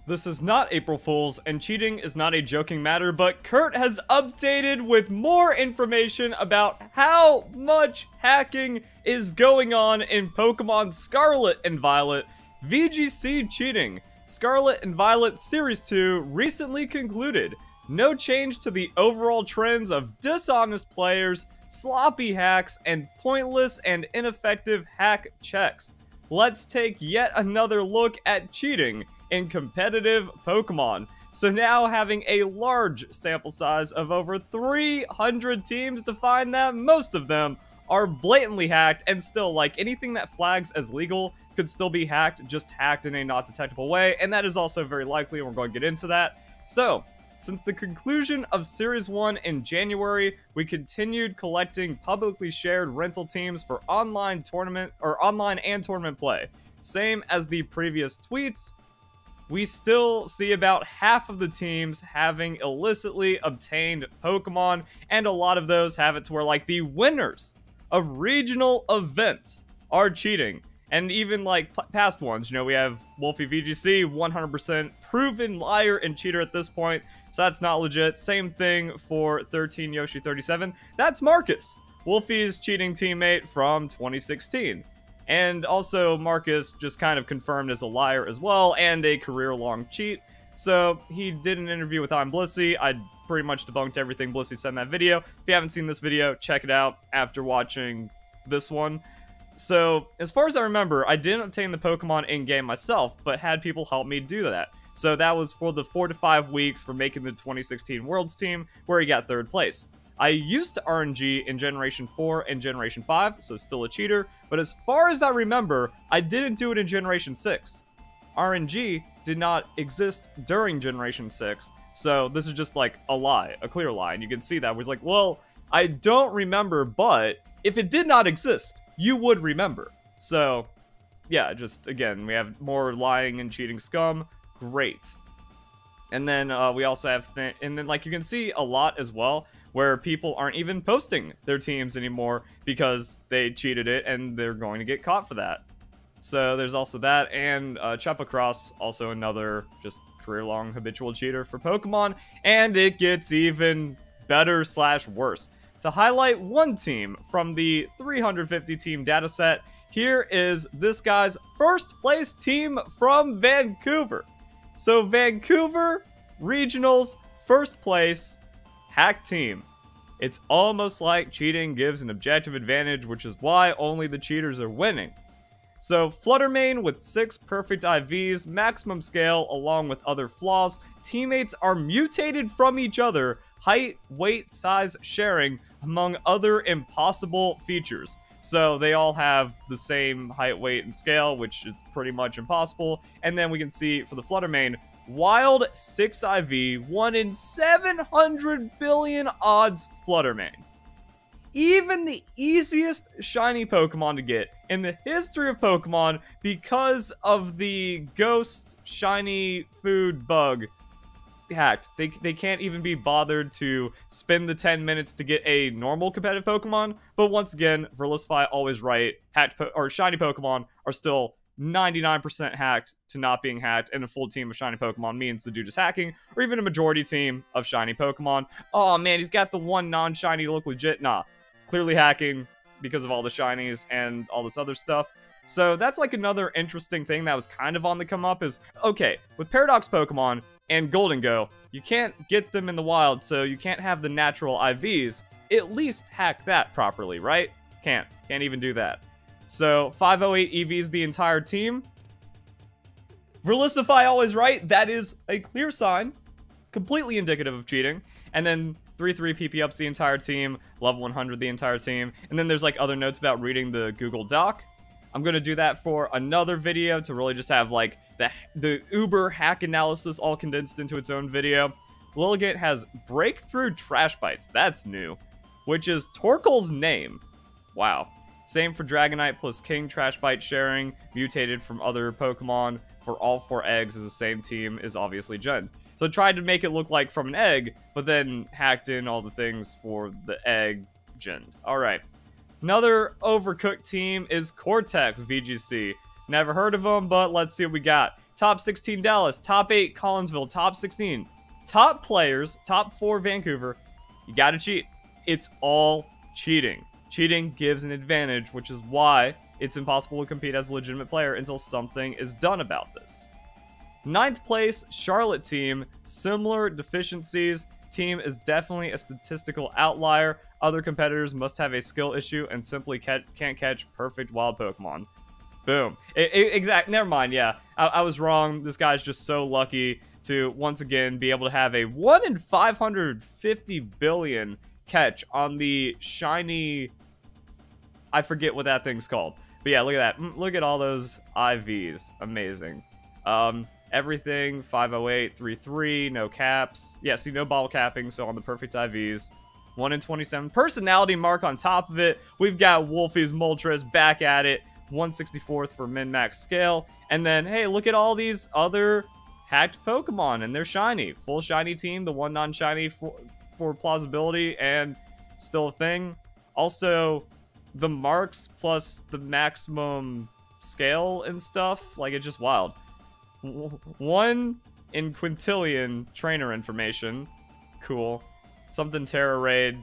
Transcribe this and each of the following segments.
This is not April Fool's, and cheating is not a joking matter, but Kurt has updated with more information about how much hacking is going on in Pokemon Scarlet and Violet VGC cheating. Scarlet and Violet Series 2 recently concluded. No change to the overall trends of dishonest players, sloppy hacks, and pointless and ineffective hack checks. Let's take yet another look at cheating in competitive Pokemon. So now having a large sample size of over 300 teams to find that most of them are blatantly hacked, and still, like, anything that flags as legal could still be hacked, just hacked in a not detectable way, and that is also very likely, and we're going to get into that. So, since the conclusion of Series 1 in January, we continued collecting publicly shared rental teams for online and tournament play. Same as the previous tweets, we still see about half of the teams having illicitly obtained Pokemon, and a lot of those have it to where, like, the winners of regional events are cheating. And even, like, past ones, you know, we have WolfeyVGC, 100% proven liar and cheater at this point, so that's not legit. Same thing for 13 Yoshi 37. That's Marcus, Wolfey's cheating teammate from 2016. And also, Marcus just kind of confirmed as a liar as well, and a career-long cheat. So, he did an interview with I'm Blissey. I pretty much debunked everything Blissey said in that video. If you haven't seen this video, check it out after watching this one. So, as far as I remember, I didn't obtain the Pokemon in-game myself, but had people help me do that. So that was for the 4 to 5 weeks for making the 2016 Worlds team, where he got 3rd place. I used RNG in Generation 4 and Generation 5, so still a cheater, but as far as I remember, I didn't do it in Generation 6. RNG did not exist during Generation 6, so this is just like a lie, a clear lie, and you can see that. It was like, well, I don't remember, but if it did not exist, you would remember. So, yeah, just, again, we have more lying and cheating scum. Great. And then we also have, and then, like, you can see a lot as well, where people aren't even posting their teams anymore because they cheated it and they're going to get caught for that. So there's also that, and Chupacross, also another just career-long habitual cheater for Pokemon, and it gets even better / worse. To highlight one team from the 350 team dataset, here is this guy's first place team from Vancouver. So Vancouver Regionals first place hack team. It's almost like cheating gives an objective advantage, which is why only the cheaters are winning. So Fluttermane with 6 perfect IVs, maximum scale, along with other flaws. Teammates are mutated from each other, height, weight, size, sharing, among other impossible features. So they all have the same height, weight, and scale, which is pretty much impossible. And then we can see for the Fluttermane, wild 6 IV, 1 in 700 billion odds Fluttermane. Even the easiest shiny Pokemon to get in the history of Pokemon, because of the ghost shiny food bug, hacked. They can't even be bothered to spend the 10 minutes to get a normal competitive Pokemon. But once again, Verlisify always right. Shiny Pokemon are still 99% hacked to not being hacked, and a full team of shiny Pokemon means the dude is hacking, or even a majority team of shiny Pokemon. Oh man, he's got the one non-shiny to look legit. Nah, clearly hacking because of all the shinies and all this other stuff. So that's like another interesting thing that was kind of on the come up is, okay, with Paradox Pokemon and Golden Go, you can't get them in the wild, so you can't have the natural IVs. At least hack that properly, right? Can't even do that. So 508 EVs the entire team. Verlisify always right. That is a clear sign, completely indicative of cheating. And then 3-3 PP ups the entire team, level 100 the entire team. And then there's like other notes about reading the Google Doc. I'm going to do that for another video to really just have like the uber hack analysis all condensed into its own video. Lilligant has Breakthrough Trash Bites. That's new. Which is Torkoal's name. Wow. Same for Dragonite plus King Trash Bite sharing. Mutated from other Pokemon for all 4 eggs is the same team is obviously Gen. So tried to make it look like from an egg, but then hacked in all the things for the egg Gen. Alright. Another overcooked team is Cortex VGC. Never heard of them, but let's see what we got. top 16 Dallas, top 8 Collinsville, top 16. Top players, top 4 Vancouver. You gotta cheat. It's all cheating. Cheating gives an advantage, which is why it's impossible to compete as a legitimate player until something is done about this. 9th place, Charlotte team, similar deficiencies. Team is definitely a statistical outlier. Other competitors must have a skill issue and simply can't catch perfect wild Pokemon. Boom. Never mind, yeah. I was wrong. This guy's just so lucky to, once again, be able to have a 1 in 550 billion catch on the shiny... I forget what that thing's called. But yeah, look at that. Look at all those IVs. Amazing. Everything, 508, 33, no caps. Yeah, see, no bottle capping, so on the perfect IVs. 1 in 27. Personality mark on top of it. We've got Wolfey's Moltres back at it. 164th for min-max scale. And then, hey, look at all these other hacked Pokemon, and they're shiny. Full shiny team, the one non-shiny for plausibility, and still a thing. Also, the marks plus the maximum scale and stuff, like, it's just wild. 1 in quintillion trainer information. Cool. Something Terra Raid.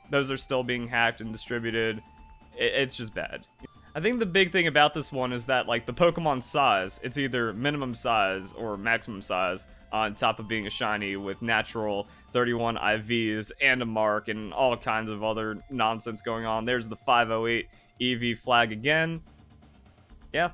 Those are still being hacked and distributed. It's just bad. I think the big thing about this one is that, like, the Pokemon size, it's either minimum size or maximum size on top of being a shiny with natural 31 IVs and a mark and all kinds of other nonsense going on. There's the 508 EV flag again. Yeah,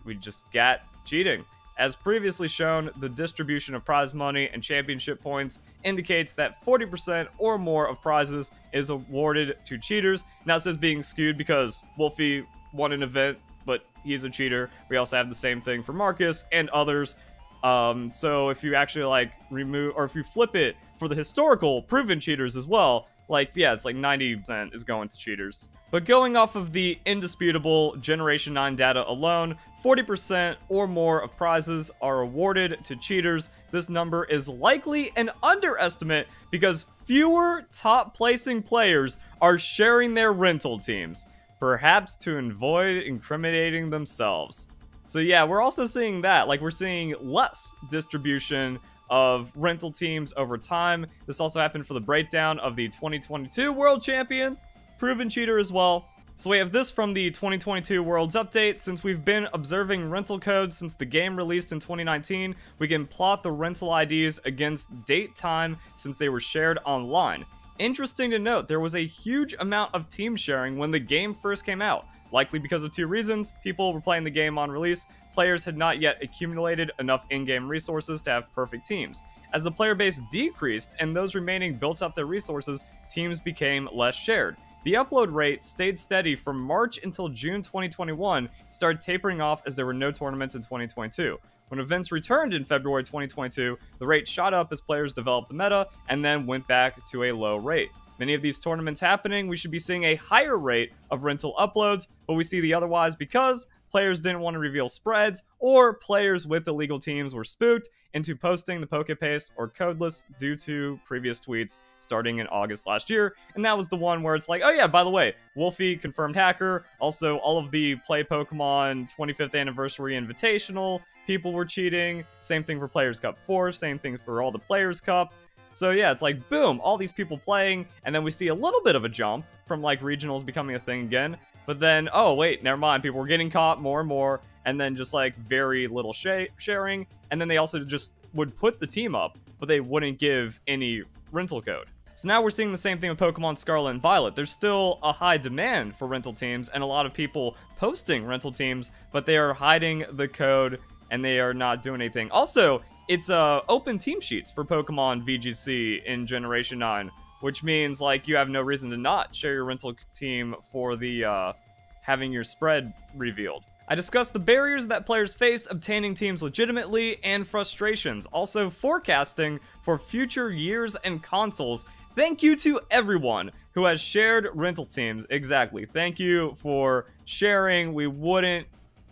we just got cheating. As previously shown, the distribution of prize money and championship points indicates that 40% or more of prizes is awarded to cheaters. Now it says being skewed because Wolfey won an event, but he's a cheater. We also have the same thing for Marcus and others. So if you actually, like, remove, or if you flip it for the historical proven cheaters as well, like, yeah, it's like 90% is going to cheaters. But going off of the indisputable Generation 9 data alone, 40% or more of prizes are awarded to cheaters. This number is likely an underestimate because fewer top-placing players are sharing their rental teams, perhaps to avoid incriminating themselves. So yeah, we're also seeing that. Like, we're seeing less distribution of rental teams over time. This also happened for the breakdown of the 2022 World Champion, proven cheater as well. So we have this from the 2022 Worlds Update. Since we've been observing rental codes since the game released in 2019, we can plot the rental IDs against date time since they were shared online. Interesting to note, there was a huge amount of team sharing when the game first came out. Likely because of 2 reasons. People were playing the game on release. Players had not yet accumulated enough in-game resources to have perfect teams. As the player base decreased and those remaining built up their resources, teams became less shared. The upload rate stayed steady from March until June 2021, started tapering off as there were no tournaments in 2022. When events returned in February 2022, the rate shot up as players developed the meta and then went back to a low rate. Many of these tournaments happening, we should be seeing a higher rate of rental uploads, but we see the otherwise because players didn't want to reveal spreads, or players with illegal teams were spooked into posting the PokePaste or codeless due to previous tweets starting in August last year. And that was the one where it's like, oh yeah, by the way, Wolfey confirmed hacker. Also, all of the Play Pokemon 25th Anniversary Invitational people were cheating. Same thing for Players Cup 4, same thing for all the Players Cup. So yeah, it's like, boom, all these people playing, and then we see a little bit of a jump from, like, regionals becoming a thing again. But then, oh wait, never mind, people were getting caught more and more, and then just, like, very little sharing, and then they also just would put the team up, but they wouldn't give any rental code. So now we're seeing the same thing with Pokemon Scarlet and Violet. There's still a high demand for rental teams, and a lot of people posting rental teams, but they are hiding the code, and they are not doing anything. Also, it's open team sheets for Pokemon VGC in Generation 9, which means, like, you have no reason to not share your rental team for the having your spread revealed. I discussed the barriers that players face obtaining teams legitimately and frustrations, also forecasting for future years and consoles. Thank you to everyone who has shared rental teams. Exactly. Thank you for sharing. We wouldn't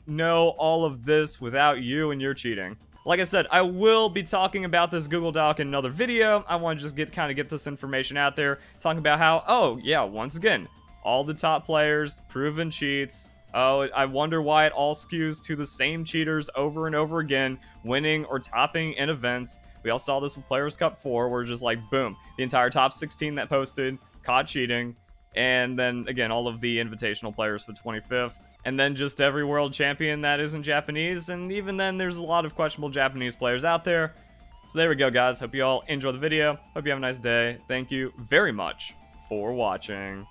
know all of this without you and your cheating. Like I said, I will be talking about this Google Doc in another video. I want to just kind of get this information out there, talking about how, oh yeah, once again, all the top players, proven cheats, Oh, I wonder why it all skews to the same cheaters over and over again, winning or topping in events. We all saw this with Players Cup 4, where just like, boom, the entire top 16 that posted caught cheating. And then, again, all of the invitational players for 25th. And then just every world champion that isn't Japanese. And even then, there's a lot of questionable Japanese players out there. So there we go, guys. Hope you all enjoy the video. Hope you have a nice day. Thank you very much for watching.